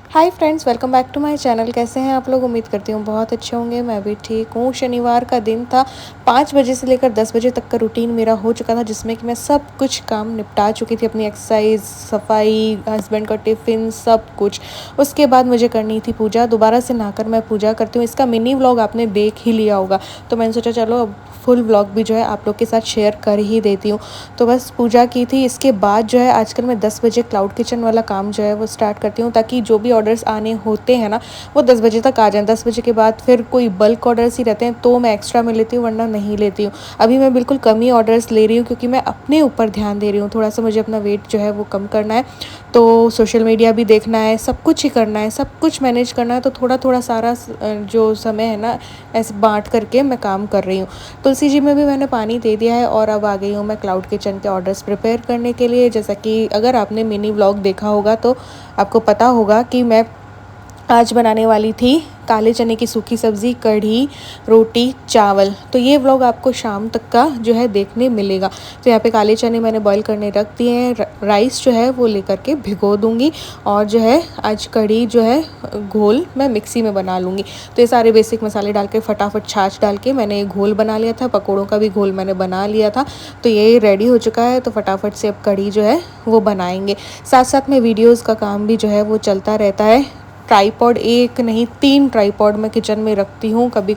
Hi friends, welcome back to my channel. कैसे हैं आप लोग? उम्मीद करती हूँ बहुत अच्छे होंगे। मैं भी ठीक हूँ। शनिवार का दिन था। 5 बजे से लेकर 10 बजे तक का रूटीन मेरा हो चुका था, जिसमें कि मैं सब कुछ काम निपटा चुकी थी। अपनी एक्सरसाइज, सफाई, हस्बैंड का टिफ़िन, सब कुछ। उसके बाद मुझे करनी थी पूजा। दोबारा से नहाकर मैं पूजा करती हूँ। इसका मिनी व्लॉग आपने देख ही लिया होगा, तो मैंने सोचा चलो अब फुल व्लॉग भी जो है आप लोग के साथ शेयर कर ही देती हूँ। तो बस पूजा की थी। इसके बाद जो है आजकल मैं 10 बजे क्लाउड किचन वाला काम जो है वो स्टार्ट करती हूँ, ताकि जो भी ऑर्डर्स आने होते हैं ना, वो 10 बजे तक आ जाएँ। 10 बजे के बाद फिर कोई बल्क ऑर्डर्स ही रहते हैं तो मैं एक्स्ट्रा में लेती हूँ, वरना नहीं लेती हूँ। अभी मैं बिल्कुल कम ही ऑर्डर्स ले रही हूँ, क्योंकि मैं अपने ऊपर ध्यान दे रही हूँ। थोड़ा सा मुझे अपना वेट जो है वो कम करना है, तो सोशल मीडिया भी देखना है, सब कुछ ही करना है, सब कुछ मैनेज करना है। तो थोड़ा थोड़ा सारा जो समय है ना, ऐसे बाँट करके मैं काम कर रही हूँ। तुलसी जी में भी मैंने पानी दे दिया है और अब आ गई हूँ मैं क्लाउड किचन के ऑर्डर्स प्रिपेयर करने के लिए। जैसा कि अगर आपने मिनी व्लॉग देखा होगा तो आपको पता होगा कि मैं आज बनाने वाली थी काले चने की सूखी सब्ज़ी, कढ़ी, रोटी, चावल। तो ये व्लॉग आपको शाम तक का जो है देखने मिलेगा। तो यहाँ पे काले चने मैंने बॉईल करने रख दिए हैं। राइस जो है वो लेकर के भिगो दूँगी, और जो है आज कढ़ी जो है घोल मैं मिक्सी में बना लूँगी। तो ये सारे बेसिक मसाले डाल के फटाफट छाछ डाल के मैंने घोल बना लिया था। पकौड़ों का भी घोल मैंने बना लिया था। तो ये रेडी हो चुका है। तो फटाफट से अब कढ़ी जो है वो बनाएंगे। साथ साथ में वीडियोज़ का काम भी जो है वो चलता रहता है। ट्राईपॉड एक नहीं 3 ट्राईपॉड मैं किचन में रखती हूँ। कभी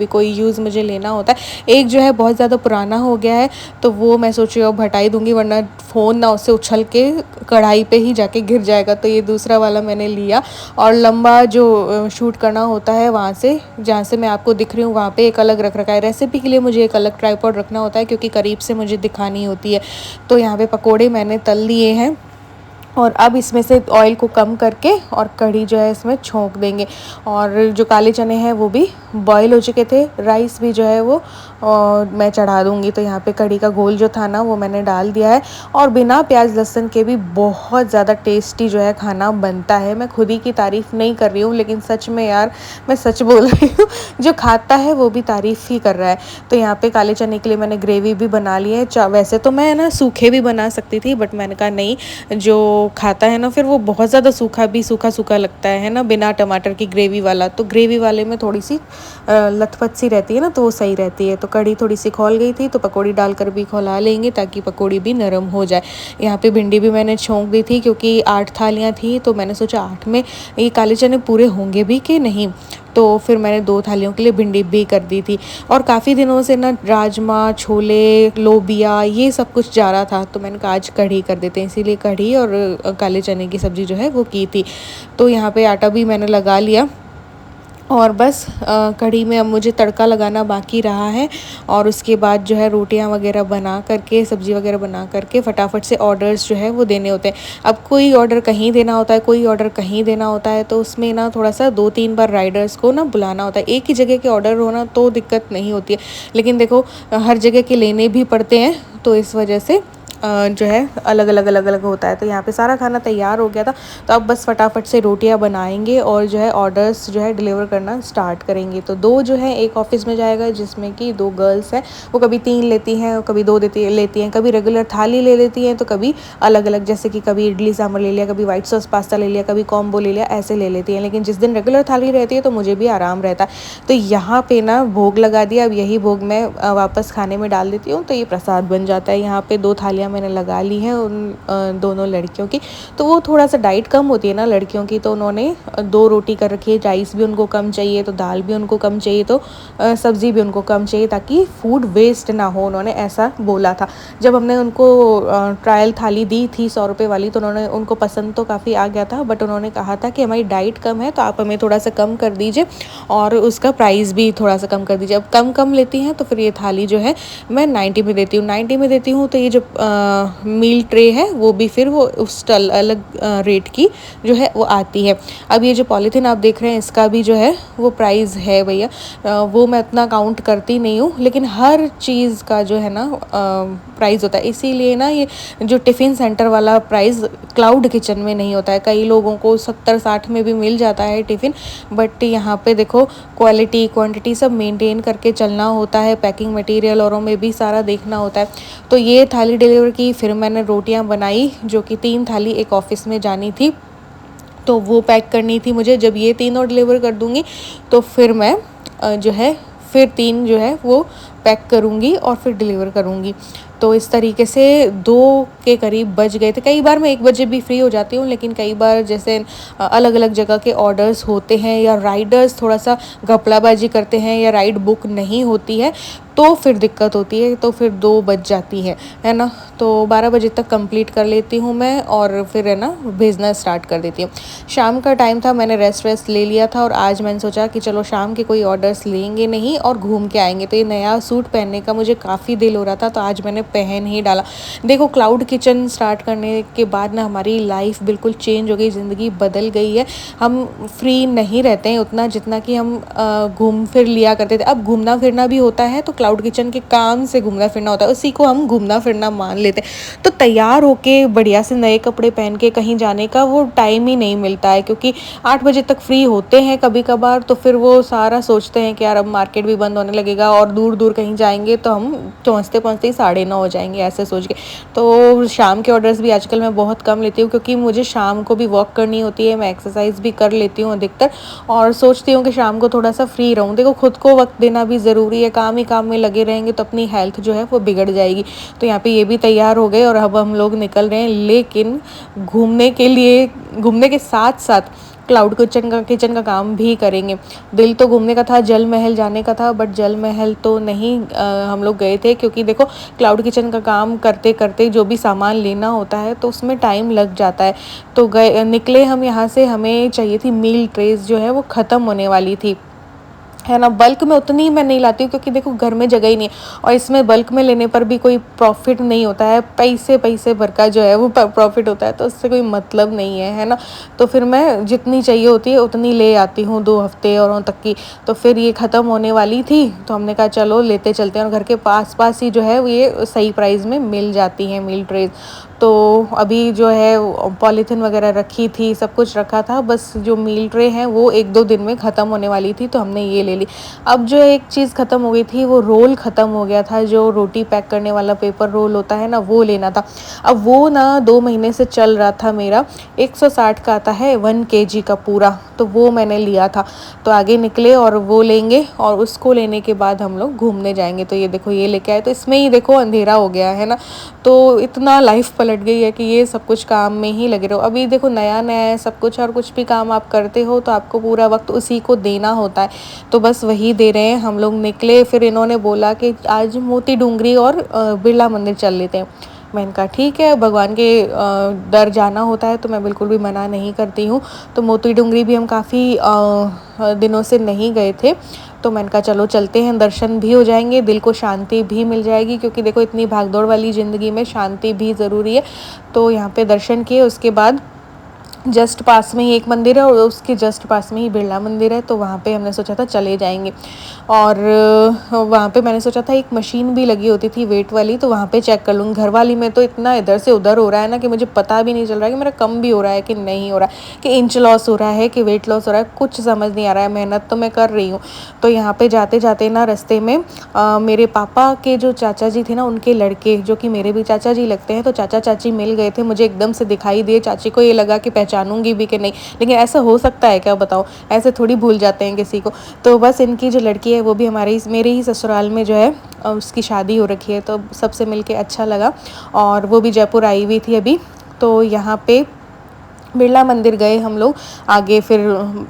कोई यूज़ मुझे लेना होता है। एक जो है बहुत ज़्यादा पुराना हो गया है, तो वो मैं सोच रही हूँ अब हटा ही दूँगी, वरना फ़ोन ना उससे उछल के कढ़ाई पे ही जाके गिर जाएगा। तो ये दूसरा वाला मैंने लिया, और लंबा जो शूट करना होता है वहाँ से, जहाँ से मैं आपको दिख रही हूँ वहाँ पे एक अलग रख रखा है। रेसिपी के लिए मुझे एक अलग ट्राईपॉड रखना होता है, क्योंकि करीब से मुझे दिखानी होती है। तो यहाँ पे पकोड़े मैंने तल लिए हैं, और अब इसमें से ऑयल को कम करके और कढ़ी जो है इसमें छोंक देंगे। और जो काले चने हैं वो भी बॉईल हो चुके थे। राइस भी जो है वो मैं चढ़ा दूँगी। तो यहाँ पे कढ़ी का घोल जो था ना वो मैंने डाल दिया है, और बिना प्याज लहसुन के भी बहुत ज़्यादा टेस्टी जो है खाना बनता है। मैं खुद ही की तारीफ़ नहीं कर रही हूँ, लेकिन सच में यार मैं सच बोल रही हूँ। जो खाता है वो भी तारीफ़ ही कर रहा है। तो यहाँ पे काले चने के लिए मैंने ग्रेवी भी बना ली है। वैसे तो मैं ना सूखे भी बना सकती थी, बट मैंने कहा नहीं, जो खाता है ना फिर वो बहुत ज़्यादा सूखा सूखा लगता है ना, बिना टमाटर की ग्रेवी वाला। तो ग्रेवी वाले में थोड़ी सी लथपथ सी रहती है ना, तो वो सही रहती है। तो कढ़ी थोड़ी सी खौल गई थी, तो पकौड़ी डालकर भी खौला लेंगे, ताकि पकौड़ी भी नरम हो जाए। यहाँ पे भिंडी भी मैंने छोंक दी थी, क्योंकि 8 थालियाँ थी, तो मैंने सोचा 8 में ये काले चने पूरे होंगे भी कि नहीं। तो फिर मैंने 2 थालियों के लिए भिंडी भी कर दी थी। और काफ़ी दिनों से ना राजमा, छोले, लोबिया ये सब कुछ जा रहा था, तो मैंने कहा आज कढ़ी कर देते हैं, इसीलिए कढ़ी और काले चने की सब्ज़ी जो है वो की थी। तो यहाँ पे आटा भी मैंने लगा लिया, और बस कढ़ी में अब मुझे तड़का लगाना बाकी रहा है। और उसके बाद जो है रोटियां वगैरह बना करके, सब्ज़ी वगैरह बना करके फटाफट से ऑर्डर्स जो है वो देने होते हैं। अब कोई ऑर्डर कहीं देना होता है, कोई ऑर्डर कहीं देना होता है, तो उसमें ना थोड़ा सा 2-3 बार राइडर्स को ना बुलाना होता है। एक ही जगह के ऑर्डर होना तो दिक्कत नहीं होती है, लेकिन देखो हर जगह के लेने भी पड़ते हैं, तो इस वजह से जो है अलग अलग होता है। तो यहाँ पे सारा खाना तैयार हो गया था। तो अब बस फटाफट से रोटियां बनाएंगे, और जो है ऑर्डर्स जो है डिलीवर करना स्टार्ट करेंगे। तो 2 जो है एक ऑफिस में जाएगा, जिसमें कि 2 गर्ल्स हैं। वो कभी 3 लेती हैं और कभी 2 लेती हैं। कभी रेगुलर थाली ले लेती हैं, तो कभी अलग अलग, जैसे कि कभी इडली सांभर ले लिया, कभी वाइट सॉस पास्ता ले लिया, कभी कॉम्बो ले लिया, ऐसे ले लेती हैं। लेकिन जिस दिन रेगुलर थाली रहती है तो मुझे भी आराम रहता है। तो यहाँ पे ना भोग लगा दिया। अब यही भोग मैं वापस खाने में डाल देती हूँ, तो ये प्रसाद बन जाता है। यहाँ पे 2 थालियाँ मैंने लगा ली हैं उन दोनों लड़कियों की। तो वो थोड़ा सा डाइट कम होती है ना लड़कियों की, तो उन्होंने 2 रोटी कर रखी है। राइस भी उनको कम चाहिए, तो दाल भी उनको कम चाहिए, तो सब्ज़ी भी उनको कम चाहिए, ताकि फूड वेस्ट ना हो। उन्होंने ऐसा बोला था। जब हमने उनको ट्रायल थाली दी थी 100 रुपये वाली, तो उनको पसंद तो काफ़ी आ गया था, बट उन्होंने कहा था कि हमारी डाइट कम है, तो आप हमें थोड़ा सा कम कर दीजिए, और उसका प्राइस भी थोड़ा सा कम कर दीजिए। अब कम लेती हैं, तो फिर ये थाली जो है मैं 90 में देती हूँ। 90 में देती हूँ, तो ये जो मील ट्रे है वो भी फिर वो उस अलग रेट की जो है वो आती है। अब ये जो पॉलीथीन आप देख रहे हैं, इसका भी जो है वो प्राइस है भैया। वो मैं इतना काउंट करती नहीं हूँ, लेकिन हर चीज़ का जो है ना प्राइस होता है। इसीलिए ना ये जो टिफ़िन सेंटर वाला प्राइस क्लाउड किचन में नहीं होता है। कई लोगों को 70-60 में भी मिल जाता है टिफ़िन, बट यहाँ पे देखो क्वालिटी क्वांटिटी सब मेंटेन करके चलना होता है। पैकिंग मटेरियल औरों में भी सारा देखना होता है। तो ये थाली डिलीवर की, फिर मैंने रोटियां बनाई, जो कि 3 थाली एक ऑफिस में जानी थी, तो वो पैक करनी थी मुझे। जब ये 3 और डिलीवर कर दूँगी तो फिर मैं जो है फिर 3 जो है वो पैक करूँगी और फिर डिलीवर करूँगी। तो इस तरीके से 2 के करीब बज गए थे। कई बार मैं 1 बजे भी फ्री हो जाती हूँ, लेकिन कई बार जैसे अलग-अलग जगह के ऑर्डर्स होते हैं या राइडर्स थोड़ा-सा घपलाबाजी करते हैं या राइड बुक नहीं होती है, तो फिर दिक्कत होती है, तो फिर 2 बज जाती है ना? तो 12 बजे तक कंप्लीट कर लेती हूँ मैं और फिर है ना भेजना स्टार्ट कर देती हूँ। शाम का टाइम था, मैंने रेस्ट ले लिया था और आज मैंने सोचा कि चलो शाम के कोई ऑर्डर्स लेंगे नहीं और घूम के आएँगे। तो ये नया सूट पहनने का मुझे काफ़ी दिल हो रहा था, तो आज मैंने पहन ही डाला। देखो, क्लाउड किचन स्टार्ट करने के बाद ना हमारी लाइफ बिल्कुल चेंज हो गई, ज़िंदगी बदल गई है। हम फ्री नहीं रहते हैं उतना जितना कि हम घूम फिर लिया करते थे। अब घूमना फिरना भी होता है तो क्लाउड किचन के काम से घूमना फिरना होता है, उसी को हम घूमना फिरना मान लेते हैं। तो तैयार होके बढ़िया से नए कपड़े पहन के कहीं जाने का वो टाइम ही नहीं मिलता है, क्योंकि 8 बजे तक फ्री होते हैं कभी कभार, तो फिर वो सारा सोचते हैं कि यार अब मार्केट भी बंद होने लगेगा और दूर दूर कहीं जाएंगे तो हम पहुँचते पहुँचते ही 9:30 हो जाएंगे, ऐसे सोच के। तो शाम के ऑर्डर्स भी आजकल मैं बहुत कम लेती हूँ, क्योंकि मुझे शाम को भी वॉक करनी होती है, मैं एक्सरसाइज भी कर लेती हूँ अधिकतर, और सोचती हूँ कि शाम को थोड़ा सा फ्री रहूँ। देखो, खुद को वक्त देना भी ज़रूरी है, काम ही काम में लगे रहेंगे तो अपनी हेल्थ जो है वो बिगड़ जाएगी। तो यहाँ पे ये भी तैयार हो गए और अब हम लोग निकल रहे हैं, लेकिन घूमने के लिए, घूमने के साथ साथ क्लाउड किचन का काम भी करेंगे। दिल तो घूमने का था, जल महल जाने का था, बट जल महल तो नहीं हम लोग गए थे, क्योंकि देखो क्लाउड किचन का काम करते करते जो भी सामान लेना होता है तो उसमें टाइम लग जाता है। तो निकले हम यहाँ से, हमें चाहिए थी मील ट्रेस जो है वो ख़त्म होने वाली थी, है ना। बल्क में उतनी मैं नहीं लाती हूँ, क्योंकि देखो घर में जगह ही नहीं है, और इसमें बल्क में लेने पर भी कोई प्रॉफिट नहीं होता है, पैसे भर का जो है वो प्रॉफिट होता है, तो उससे कोई मतलब नहीं है ना। तो फिर मैं जितनी चाहिए होती है उतनी ले आती हूँ 2 हफ्ते और तक की। तो फिर ये ख़त्म होने वाली थी, तो हमने कहा चलो लेते चलते हैं, और घर के पास पास ही जो है ये सही प्राइस में मिल जाती हैं मील ट्रेज। तो अभी जो है पॉलीथिन वगैरह रखी थी, सब कुछ रखा था, बस जो मील ट्रे हैं वो 1-2 दिन में ख़त्म होने वाली थी, तो हमने ये ले ली। अब जो एक चीज़ ख़त्म हो गई थी वो रोल ख़त्म हो गया था, जो रोटी पैक करने वाला पेपर रोल होता है ना, वो लेना था। अब वो ना 2 महीने से चल रहा था मेरा, 160 का आता है 1 kg का पूरा, तो वो मैंने लिया था। तो आगे निकले और वो लेंगे, और उसको लेने के बाद हम लोग घूमने जाएंगे। तो ये देखो ये लेके आए, तो इसमें ही देखो अंधेरा हो गया है ना, तो इतना लाइफ पलट गई है कि ये सब कुछ काम में ही लगे रहो। अभी देखो नया नया है सब कुछ, और कुछ भी काम आप करते हो तो आपको पूरा वक्त उसी को देना होता है, तो बस वही दे रहे हैं। हम लोग निकले, फिर इन्होंने बोला कि आज मोती डूंगरी और बिरला मंदिर चल लेते हैं। मैंने कहा ठीक है, भगवान के दर जाना होता है तो मैं बिल्कुल भी मना नहीं करती हूँ। तो मोती डूंगरी भी हम काफ़ी दिनों से नहीं गए थे, तो मैंने कहा चलो चलते हैं, दर्शन भी हो जाएंगे, दिल को शांति भी मिल जाएगी, क्योंकि देखो इतनी भागदौड़ वाली ज़िंदगी में शांति भी ज़रूरी है। तो यहाँ पे दर्शन किए, उसके बाद जस्ट पास में ही एक मंदिर है और उसके जस्ट पास में ही बिरला मंदिर है, तो वहाँ पे हमने सोचा था चले जाएंगे। और वहाँ पे मैंने सोचा था एक मशीन भी लगी होती थी वेट वाली, तो वहाँ पे चेक कर लूँगी। घर वाली में तो इतना इधर से उधर हो रहा है ना कि मुझे पता भी नहीं चल रहा है कि मेरा कम भी हो रहा है कि नहीं हो रहा है, कि इंच लॉस हो रहा है कि वेट लॉस हो रहा है, कुछ समझ नहीं आ रहा है। मेहनत तो मैं कर रही हूँ। तो यहाँ पे जाते जाते ना रास्ते में मेरे पापा के जो चाचा जी थे ना, उनके लड़के, जो कि मेरे भी चाचा जी लगते हैं, तो चाचा चाची मिल गए थे, मुझे एकदम से दिखाई दिए। चाची को ये लगा कि पहचानूंगी भी कि नहीं, लेकिन ऐसा हो सकता है क्या, बताओ, ऐसे थोड़ी भूल जाते हैं किसी को। तो बस इनकी जो लड़की है वो भी मेरे ही ससुराल में जो है उसकी शादी हो रखी है, तो सबसे मिलके अच्छा लगा। और वो भी जयपुर आई हुई थी अभी। तो यहाँ पे बिरला मंदिर गए हम लोग, आगे फिर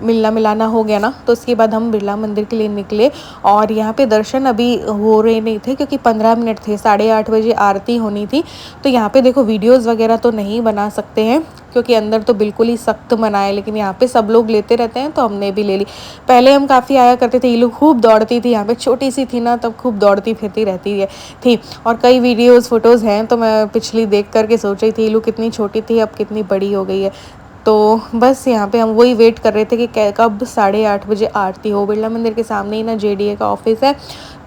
मिलना मिलाना हो गया ना, तो उसके बाद हम बिरला मंदिर के लिए निकले। और यहाँ पे दर्शन अभी हो रहे नहीं थे, क्योंकि 15 मिनट थे, 8:30 बजे आरती होनी थी। तो यहाँ पे देखो वीडियोस वगैरह तो नहीं बना सकते हैं, क्योंकि अंदर तो बिल्कुल ही सख्त मना है, लेकिन यहाँ पे सब लोग लेते रहते हैं तो हमने भी ले ली। पहले हम काफ़ी आया करते थे, ये लोग खूब दौड़ती थी यहाँ पे, छोटी सी थी ना तब खूब दौड़ती फिरती रहती है थी। और कई वीडियोस फोटोज़ हैं, तो मैं पिछली देख करके सोच रही थी ये लोग कितनी छोटी थी, अब कितनी बड़ी हो गई है। तो बस यहाँ पे हम वही वेट कर रहे थे कि कब 8:30 बजे आरती हो। बिरला मंदिर के सामने ही ना JDA का ऑफिस है,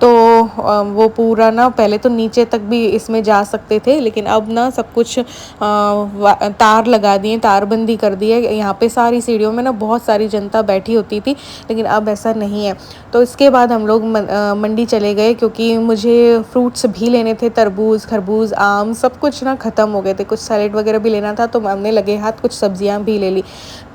तो वो पूरा ना, पहले तो नीचे तक भी इसमें जा सकते थे, लेकिन अब ना सब कुछ तार लगा दिए, तारबंदी कर दी है। यहाँ पे सारी सीढ़ियों में ना बहुत सारी जनता बैठी होती थी, लेकिन अब ऐसा नहीं है। तो इसके बाद हम लोग मंडी चले गए, क्योंकि मुझे फ्रूट्स भी लेने थे, तरबूज, खरबूज, आम, सब कुछ ना ख़त्म हो गए थे। कुछ सैलेड वगैरह भी लेना था, तो हमने लगे हाथ कुछ सब्जियाँ भी ले ली।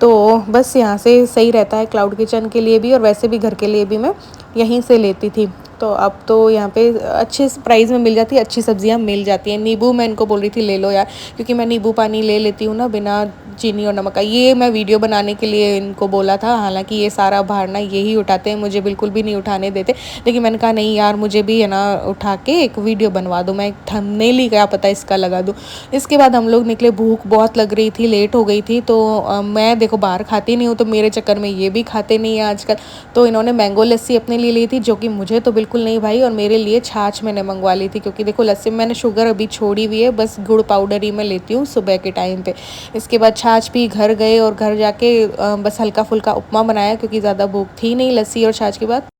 तो बस यहाँ से सही रहता है क्लाउड किचन के लिए भी, और वैसे भी घर के लिए भी मैं यहीं से लेती थी। तो अब तो यहाँ पे अच्छे प्राइस में मिल जाती है, अच्छी सब्जियाँ मिल जाती हैं। नींबू मैं इनको बोल रही थी ले लो यार, क्योंकि मैं नींबू पानी ले लेती हूँ ना बिना चीनी और नमक का। ये मैं वीडियो बनाने के लिए इनको बोला था, हालांकि ये सारा भार ना यही उठाते हैं, मुझे बिल्कुल भी नहीं उठाने देते। लेकिन मैंने कहा नहीं यार, मुझे भी है ना उठा के एक वीडियो बनवा दो, मैं एक थंबनेल ही क्या पता इसका लगा दूँ। इसके बाद हम लोग निकले, भूख बहुत लग रही थी, लेट हो गई थी। तो मैं देखो बाहर खाती नहीं हूँ, तो मेरे चक्कर में ये भी खाते नहीं हैं आजकल। तो इन्होंने मैंगो लस्सी अपने लिए ली थी, जो कि मुझे तो बिल्कुल नहीं भाई, और मेरे लिए छाछ मैंने मंगवा ली थी, क्योंकि देखो लस्सी में मैंने शुगर अभी छोड़ी हुई है, बस गुड़ पाउडर ही मैं लेती हूँ सुबह के टाइम पे। इसके बाद छाछ पी, घर गए और घर जाके बस हल्का फुल्का उपमा बनाया, क्योंकि ज़्यादा भूख थी नहीं लस्सी और छाछ के बाद।